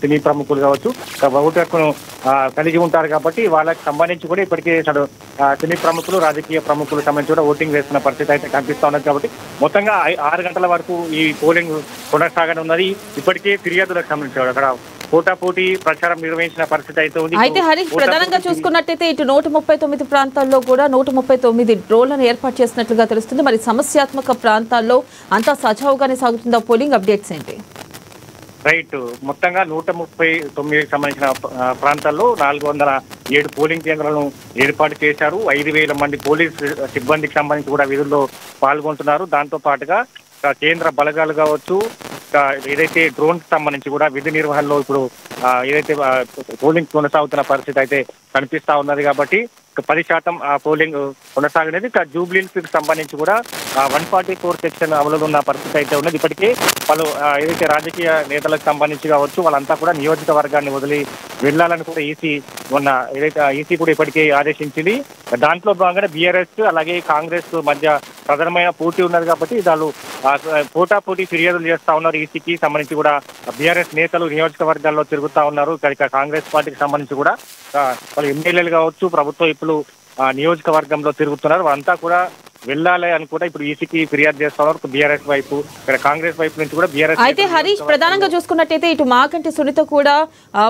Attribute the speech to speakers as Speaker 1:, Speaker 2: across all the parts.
Speaker 1: సినీ ప్రముఖులు కావచ్చు ఓటు హక్కును కలిగి ఉంటారు కాబట్టి వాళ్ళకి సంబంధించి కూడా ఇప్పటికే సినీ ప్రముఖులు రాజకీయ ప్రముఖులకు సంబంధించి కూడా ఓటింగ్ వేస్తున్న పరిస్థితి అయితే కనిపిస్తా ఉన్నది. కాబట్టి మొత్తంగా 6 గంటల వరకు ఈ పోలింగ్ కొనసాగనున్నది. ఇప్పటికే ఫిర్యాదులకు సంబంధించి అక్కడ పోటాపోటీ ప్రచారం నిర్వహించిన పరిస్థితి అయితే ఉంది.
Speaker 2: అయితే హరీష్, ప్రధానంగా చూసుకున్నట్టయితే ఇటు 139 ప్రాంతాల్లో కూడా 139 డ్రోన్లను ఏర్పాటు చేసినట్లుగా తెలుస్తుంది. మరి సమస్యాత్మక ప్రాంతాల్లో అంతా సజావుగానే సాగుతుందా? పోలింగ్ అప్డేట్స్ ఏంటి?
Speaker 1: రైట్, మొత్తంగా 139 సంబంధించిన ప్రాంతాల్లో 407 పోలింగ్ కేంద్రాలను ఏర్పాటు చేశారు. 5,000 మంది పోలీస్ సిబ్బందికి సంబంధించి కూడా విధుల్లో పాల్గొంటున్నారు. దాంతో పాటుగా కేంద్ర బలగాలు కావచ్చు, ఏదైతే డ్రోన్ సంబంధించి కూడా విధి నిర్వహణలో ఇప్పుడు ఏదైతే పోలింగ్ కొనసాగుతున్న పరిస్థితి అయితే కనిపిస్తా ఉన్నది. కాబట్టి 10% పోలింగ్ కొనసాగనేది. జూబ్లీహిల్స్ సంబంధించి కూడా 144 సెక్షన్ అమలు ఉన్న పరిస్థితి అయితే ఉన్నది. ఇప్పటికే వాళ్ళు ఏదైతే రాజకీయ నేతలకు సంబంధించి కావచ్చు వాళ్ళంతా కూడా నియోజకవర్గాన్ని వదిలి వెళ్లాలని కూడా ఈసీ కూడా ఇప్పటికే ఆదేశించింది. దాంట్లో భాగంగానే బీఆర్ఎస్ అలాగే కాంగ్రెస్ మధ్య ప్రధానమైన పోటీ ఉన్నది. కాబట్టి వాళ్ళు పోటాపోటీ ఫిర్యాదులు చేస్తా ఉన్నారు. ఈసీకి సంబంధించి కూడా బీఆర్ఎస్ నేతలు నియోజకవర్గాల్లో తిరుగుతా ఉన్నారు. ఇక కాంగ్రెస్ పార్టీకి సంబంధించి కూడా వాళ్ళు ఎమ్మెల్యేలు కావచ్చు, ప్రభుత్వ ఇప్పుడు నియోజకవర్గంలో తిరుగుతున్నారు. వాళ్ళంతా కూడా వెళ్ళాలి అని కూడా ఇప్పుడు ఈసీకి ఫిర్యాదు చేస్తా ఉన్నారు. బీఆర్ఎస్ వైపు, ఇక్కడ కాంగ్రెస్ వైపు నుంచి కూడా బీఆర్ఎస్.
Speaker 2: అయితే హరీష్, ప్రధానంగా చూసుకున్నట్టయితే ఇటు మాగంటి సునీత కూడా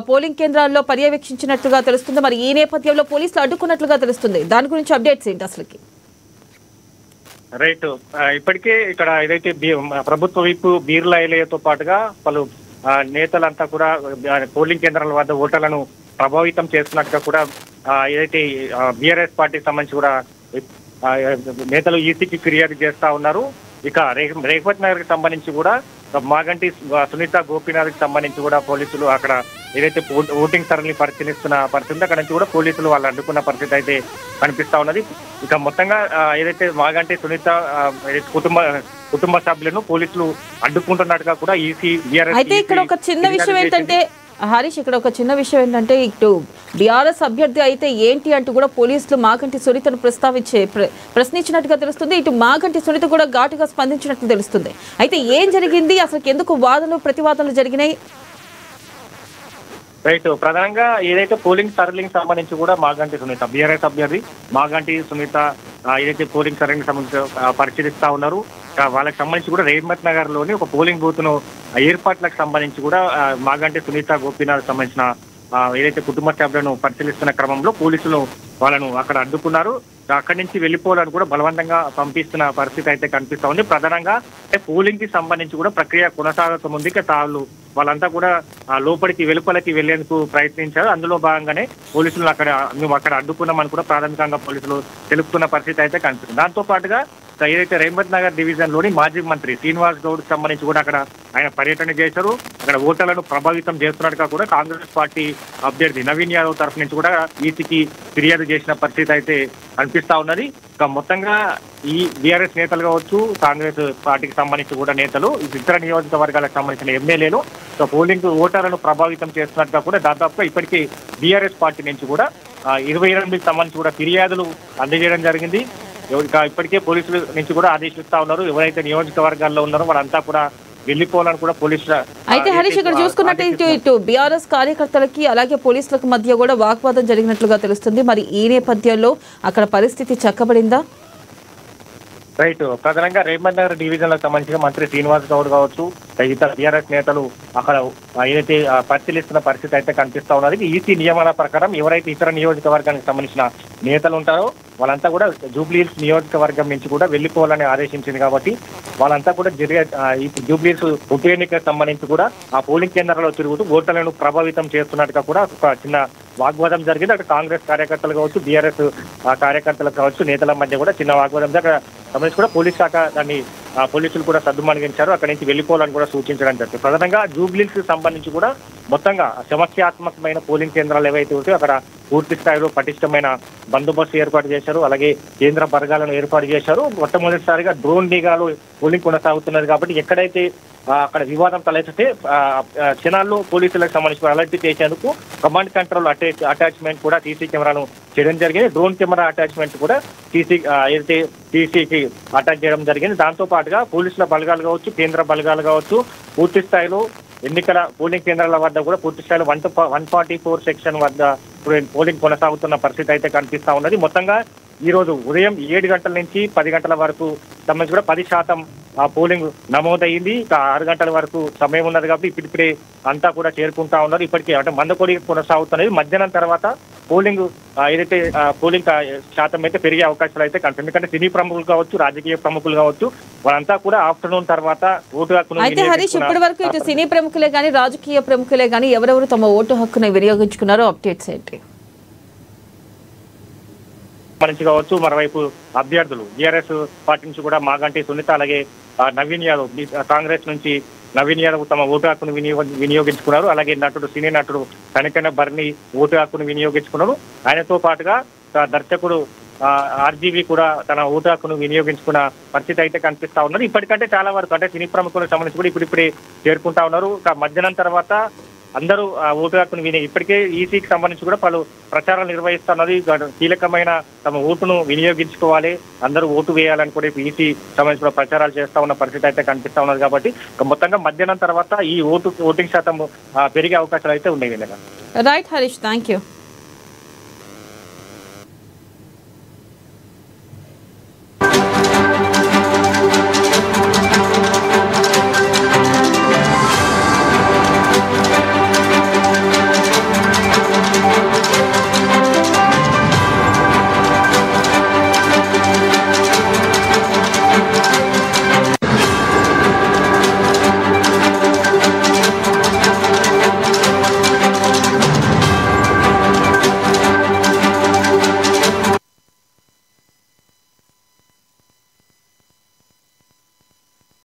Speaker 2: పోలింగ్ కేంద్రాల్లో పర్యవేక్షించినట్లుగా తెలుస్తుంది. మరి ఈ నేపథ్యంలో పోలీసులు అడ్డుకున్నట్లుగా తెలుస్తుంది. దాని గురించి అప్డేట్స్ ఏంటి అసలుకి?
Speaker 1: రైట్, ఇప్పటికే ఇక్కడ ఏదైతే ప్రభుత్వ వైపు బీర్లా ఎలయతో పాటుగా పలు నేతలంతా కూడా పోలింగ్ కేంద్రాల వద్ద ఓటర్లను ప్రభావితం చేస్తున్నట్టుగా కూడా ఏదైతే బీఆర్ఎస్ పార్టీకి సంబంధించి కూడా నేతలు ఈసీకి ఫిర్యాదు చేస్తా ఉన్నారు. ఇక రేవత్ నగర్ కి సంబంధించి కూడా మాగంటి సునీత గోపీనాథ్ కి సంబంధించి కూడా పోలీసులు అక్కడ ఏదైతే ఓటింగ్ సరళిని పరిశీలిస్తున్న పరిస్థితి అక్కడ నుంచి కూడా పోలీసులు వాళ్ళు అడ్డుకున్న పరిస్థితి అయితే కనిపిస్తా ఉన్నది. ఇక మొత్తంగా ఏదైతే మాగంటి సునీత కుటుంబ సభ్యులను పోలీసులు అడ్డుకుంటున్నట్టుగా కూడా ఈసీ బీఆర్ఎస్.
Speaker 2: అయితే ఇక్కడ ఒక చిన్న విషయం ఏంటంటే హరీష్, ఇటు బీఆర్ఎస్ అభ్యర్థి అయితే ఏంటి అంటూ కూడా పోలీసులు మాగంటి సునీతను ప్రశ్నించినట్టుగా తెలుస్తుంది. ఇటు మాగంటి సునీత కూడా ఘాటుగా స్పందించినట్లు తెలుస్తుంది. అయితే ఏం జరిగింది, అసలు ఎందుకు వాదనలు ప్రతివాదనలు జరిగినాయి?
Speaker 1: రైట్, ప్రధానంగా ఏదైతే పోలింగ్ సరళికి సంబంధించి కూడా మాగంటి సునీత బీఆర్ఎస్ అభ్యర్థి మాగంటి సునీత ఏదైతే పోలింగ్ సరళికి సంబంధించి పరిశీలిస్తా ఉన్నారు. వాళ్ళకి సంబంధించి కూడా రేవత్ నగర్ లోని ఒక పోలింగ్ బూత్ ను ఏర్పాట్లకు సంబంధించి కూడా మాగంటి సునీత గోపీనాథ్ సంబంధించిన ఏదైతే కుటుంబ సభ్యులను పరిశీలిస్తున్న క్రమంలో పోలీసులు వాళ్ళను అక్కడ అడ్డుకున్నారు. అక్కడి నుంచి వెళ్ళిపోవాలని కూడా బలవంతంగా పంపిస్తున్న పరిస్థితి అయితే కనిపిస్తా ఉంది. ప్రధానంగా పోలింగ్ కి సంబంధించి కూడా ప్రక్రియ కొనసాగుతూ ఉంది. వాళ్ళంతా కూడా లోపలికి వెలుపలికి వెళ్లేందుకు ప్రయత్నించారు. అందులో భాగంగానే పోలీసులు మేము అక్కడ అడ్డుకున్నామని కూడా ప్రాథమికంగా పోలీసులు తెలుపుతున్న పరిస్థితి అయితే కనిపిస్తుంది. దాంతో పాటుగా ఏదైతే రేవత్ నగర్ డివిజన్ లోని మాజీ మంత్రి శ్రీనివాస్ గౌడ్ సంబంధించి కూడా అక్కడ ఆయన పర్యటన చేశారు. అక్కడ ఓటర్లను ప్రభావితం చేస్తున్నట్టుగా కూడా కాంగ్రెస్ పార్టీ అభ్యర్థి నవీన్ యాదవ్ తరఫు నుంచి కూడా ఈసీకి ఫిర్యాదు చేసిన పరిస్థితి అయితే కనిపిస్తా ఉన్నది. ఇక మొత్తంగా ఈ బీఆర్ఎస్ నేతలు కావచ్చు, కాంగ్రెస్ పార్టీకి సంబంధించి కూడా నేతలు, ఇతర నియోజకవర్గాలకు సంబంధించిన ఎమ్మెల్యేలు పోలింగ్ ఓటర్లను ప్రభావితం చేస్తున్నట్టుగా కూడా దాదాపుగా ఇప్పటికీ బీఆర్ఎస్ పార్టీ నుంచి కూడా 28 సంబంధించి కూడా ఫిర్యాదులు అందజేయడం జరిగింది. ఇప్పటికే పోలీసుల నుంచి కూడా ఆదేశిస్తా ఉన్నారు. ఎవరైతే నియోజకవర్గాల్లో ఉన్నారో వాళ్ళంతా కూడా వెళ్ళిపోవాలని కూడా పోలీసులు.
Speaker 2: అయితే హరీష్, ఇక్కడ చూసుకున్నట్టు ఇటు బీఆర్ఎస్ కార్యకర్తలకి అలాగే పోలీసులకు మధ్య కూడా వాగ్వాదం జరిగినట్లుగా తెలుస్తుంది. మరి ఈ నేపథ్యంలో అక్కడ పరిస్థితి చక్కబడిందా?
Speaker 1: రైట్, ప్రధానంగా రేవత్ నగర్ డివిజన్ లకు సంబంధించిన మంత్రి శ్రీనివాస్ గౌడ్ కావచ్చు, ఇతర బీఆర్ఎస్ నేతలు అక్కడ ఏదైతే పరిశీలిస్తున్న పరిస్థితి అయితే కనిపిస్తా ఉన్నది. ఈసీ నియమాల ప్రకారం ఎవరైతే ఇతర నియోజకవర్గానికి సంబంధించిన నేతలు ఉంటారో వాళ్ళంతా కూడా జూబ్లీహిల్స్ నియోజకవర్గం నుంచి కూడా వెళ్ళిపోవాలని ఆదేశించింది. కాబట్టి వాళ్ళంతా కూడా జూబ్లీహిల్స్ ఉప ఎన్నికకు సంబంధించి కూడా ఆ పోలింగ్ కేంద్రాల్లో తిరుగుతూ ఓటర్లను ప్రభావితం చేస్తున్నట్టుగా కూడా ఒక చిన్న వాగ్వాదం జరిగింది. అక్కడ కాంగ్రెస్ కార్యకర్తలు కావచ్చు, బీఆర్ఎస్ కార్యకర్తలు కావచ్చు, నేతల మధ్య కూడా చిన్న వాగ్వాదం అక్కడ సంబంధించి కూడా పోలీస్ శాఖ దాన్ని పోలీసులు కూడా సద్దుమణిగించారు. అక్కడి నుంచి వెళ్ళిపోవాలని కూడా సూచించడం జరిగింది. ప్రధానంగా జూబ్లీహిల్స్ కి సంబంధించి కూడా మొత్తంగా సమస్యాత్మకమైన పోలింగ్ కేంద్రాలు ఏవైతే ఉంటాయో అక్కడ పూర్తి స్థాయిలో పటిష్టమైన బందోబస్తు ఏర్పాటు చేశారు. అలాగే కేంద్ర బలగాలను ఏర్పాటు చేశారు. మొట్టమొదటిసారిగా డ్రోన్ నిఘాలు పోలింగ్ కొనసాగుతున్నది. కాబట్టి ఎక్కడైతే అక్కడ వివాదం తలెత్తితే క్షణాల్లో పోలీసులకు సంబంధించిన అలర్ట్ చేసేందుకు కమాండ్ కంట్రోల్ అటాచ్మెంట్ కూడా సీసీ కెమెరాను చేయడం జరిగింది. డ్రోన్ కెమెరా అటాచ్మెంట్ కూడా సీసీకి అటాచ్ చేయడం జరిగింది. దాంతో పాటుగా పోలీసుల బలగాలు కావచ్చు, కేంద్ర బలగాలు కావచ్చు పూర్తి స్థాయిలో ఎన్నికల పోలింగ్ కేంద్రాల వద్ద కూడా పూర్తి స్థాయిలో 144 సెక్షన్ వద్ద ఇప్పుడు పోలింగ్ కొనసాగుతున్న పరిస్థితి అయితే కనిపిస్తా ఉన్నది. మొత్తంగా ఈ రోజు ఉదయం 7 గంటల నుంచి 10 గంటల వరకు సంబంధించి కూడా 10% పోలింగ్ నమోదైంది. ఇక 6 గంటల వరకు సమయం ఉన్నది కాబట్టి ఇప్పుడిప్పుడే అంతా కూడా చేరుకుంటా ఉన్నారు. ఇప్పటికే అంటే మందకొడి కొనసాగుతున్నది. మధ్యాహ్నం తర్వాత పోలింగ్ ఏదైతే పోలింగ్ శాతం అయితే పెరిగే అవకాశాలు అయితే కనిపిస్తుంది. ఎందుకంటే సినీ ప్రముఖులు కావచ్చు, రాజకీయ ప్రముఖులు కావచ్చు, వాళ్ళంతా కూడా ఆఫ్టర్నూన్ తర్వాత ఓటు హక్కును
Speaker 2: అయితే హరీష్ ఇప్పటి వరకు ఇటు సినీ ప్రముఖులే కానీ రాజకీయ ప్రముఖులే కానీ ఎవరెవరు తమ ఓటు హక్కును వినియోగించుకున్నారో అప్డేట్స్ ఏంటి?
Speaker 1: నుంచి కావచ్చు, మరోవైపు అభ్యర్థులు టీఆర్ఎస్ పార్టీ నుంచి కూడా మాగంటి సునీత, అలాగే నవీన్ యాదవ్ కాంగ్రెస్ నుంచి నవీన్ యాదవ్ తమ ఓటు హక్కును వినియోగించుకున్నారు. అలాగే సినీ నటుడు కనికన్న బర్ని ఓటు హక్కును వినియోగించుకున్నారు. ఆయనతో పాటుగా దర్శకుడు ఆర్జీవి కూడా తన ఓటు హక్కును వినియోగించుకున్న పరిస్థితి అయితే కనిపిస్తా ఉన్నారు. ఇప్పటికంటే చాలా వరకు అంటే సినీ ప్రముఖులకు సంబంధించి కూడా ఇప్పుడిప్పుడే చేరుకుంటా ఉన్నారు. మధ్యాహ్నం తర్వాత అందరూ ఓటు హక్కును ఇప్పటికే ఈసీకి సంబంధించి కూడా పలు ప్రచారాలు నిర్వహిస్తున్నది. కీలకమైన తమ ఓటును వినియోగించుకోవాలి, అందరూ ఓటు వేయాలని కూడా ఈసీ సంబంధించిన ప్రచారాలు చేస్తా ఉన్న పరిస్థితి అయితే కనిపిస్తా ఉన్నది. కాబట్టి మొత్తంగా మధ్యాహ్నం తర్వాత ఈ ఓటింగ్ శాతం పెరిగే అవకాశాలు అయితే ఉన్నాయి.
Speaker 2: Right Harish, thank you.